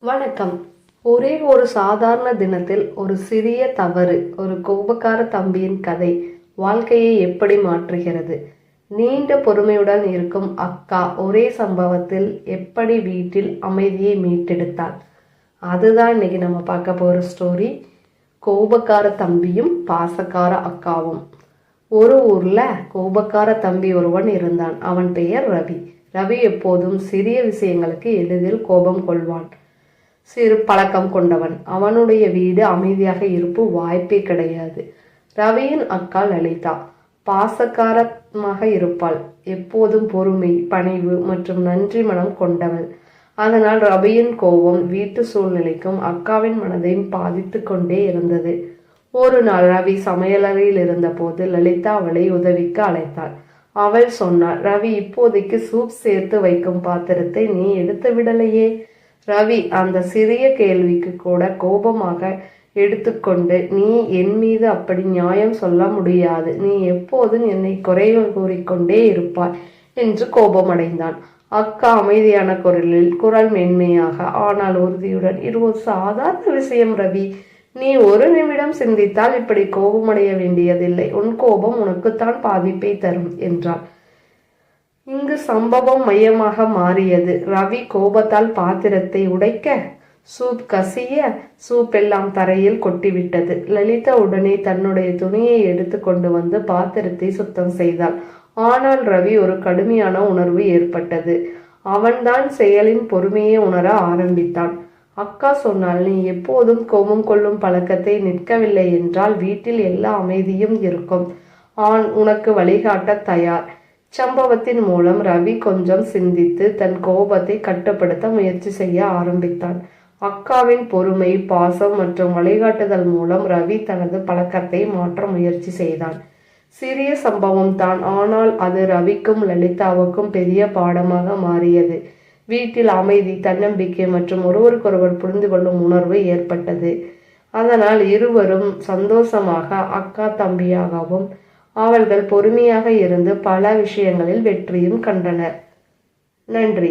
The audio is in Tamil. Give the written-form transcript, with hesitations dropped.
வணக்கம். ஒரே ஒரு சாதாரண தினத்தில் ஒரு சிறிய தவறு, ஒரு கோபக்கார தம்பியின் கதை வாழ்க்கையை எப்படி மாற்றுகிறது? நீண்ட பொறுமையுடன் இருக்கும் அக்கா ஒரே சம்பவத்தில் எப்படி வீட்டில் அமைதியை மீட்டெடுத்தாள்? அதுதான் இன்னைக்கு நம்ம பார்க்க போற ஸ்டோரி. கோபக்கார தம்பியும் பாசக்கார அக்காவும். ஒரு ஊர்ல கோபக்கார தம்பி ஒருவன் இருந்தான். அவன் பெயர் ரவி. ரவி எப்போதும் சிறிய விஷயங்களுக்கு எளிதில் கோபம் கொள்வான். சிறு பழக்கம் கொண்டவன். அவனுடைய வீடு அமைதியாக இருப்பு வாய்ப்பே கிடையாது. ரவியின் அக்கா லலிதா பாசக்காரமாக இருப்பாள். எப்போதும் பொறுமை, பணிவு மற்றும் நன்றி மனம் கொண்டவள். அதனால் ரவியின் கோபம் வீட்டு சூழ்நிலைக்கும் அக்காவின் மனதையும் பாதித்து கொண்டே இருந்தது. ஒரு நாள் ரவி சமையலறையில் இருந்த போது லலிதா அவளை உதவிக்கு அழைத்தாள். அவள் சொன்னாள், ரவி, இப்போதைக்கு சூப் சேர்த்து வைக்கும் பாத்திரத்தை நீ எடுத்து விடலையே? ரவி அந்த சிறிய கேள்விக்கு கூட கோபமாக எடுத்துக்கொண்டு, நீ என் மீது அப்படி நியாயம் சொல்ல முடியாது. நீ எப்போதும் என்னை குறைகள் கூறிக்கொண்டே இருப்பாய் என்று கோபமடைந்தான். அக்கா அமைதியான குரல் மென்மையாக ஆனால் உறுதியுடன், இது ஒரு சாதாரண விஷயம் ரவி. நீ ஒரு நிமிடம் சிந்தித்தால் இப்படி கோபமடைய வேண்டியதில்லை. உன் கோபம் உனக்குத்தான் பாதிப்பை தரும் என்றாள். இங்கு சம்பவம் மையமாக மாறியது. ரவி கோபத்தால் பாத்திரத்தை உடைக்க, சூப் கசிய, சூப் எல்லாம் தரையில் கொட்டிவிட்டது. லலிதா உடனே தன்னுடைய துணியை எடுத்து கொண்டு வந்து பாத்திரத்தை சுத்தம் செய்தாள். ஆனால் ரவி ஒரு கடுமையான உணர்வு ஏற்பட்டது. அவன்தான் செயலின் பொறுமையை உணர ஆரம்பித்தான். அக்கா சொன்னால், நீ எப்போதும் கோபம் கொள்ளும் பழக்கத்தை நிற்கவில்லை என்றால் வீட்டில் எல்லா அமைதியும் இருக்கும். உனக்கு வழிகாட்ட தயார். சம்பவத்தின் மூலம் ரவி கொஞ்சம் சிந்தித்து தன் கோபத்தை கட்டுப்படுத்த முயற்சி செய்ய ஆரம்பித்தான். அக்காவின் பொறுமை, பாசம் மற்றும் வழிகாட்டுதல் மூலம் ரவி தனது பழக்கத்தை மாற்ற முயற்சி செய்தான். சிறிய சம்பவம் தான், ஆனால் அது ரவிக்கும் லலிதாவுக்கும் பெரிய பாடமாக மாறியது. வீட்டில் அமைதி, தன்னம்பிக்கை மற்றும் ஒருவருக்கொருவர் புரிந்து கொள்ளும் உணர்வு ஏற்பட்டது. அதனால் இருவரும் சந்தோஷமாக அக்கா தம்பியாகவும் அவர்கள் பொறுமையாக இருந்து பல விஷயங்களில் வெற்றியும் கண்டனர். நன்றி.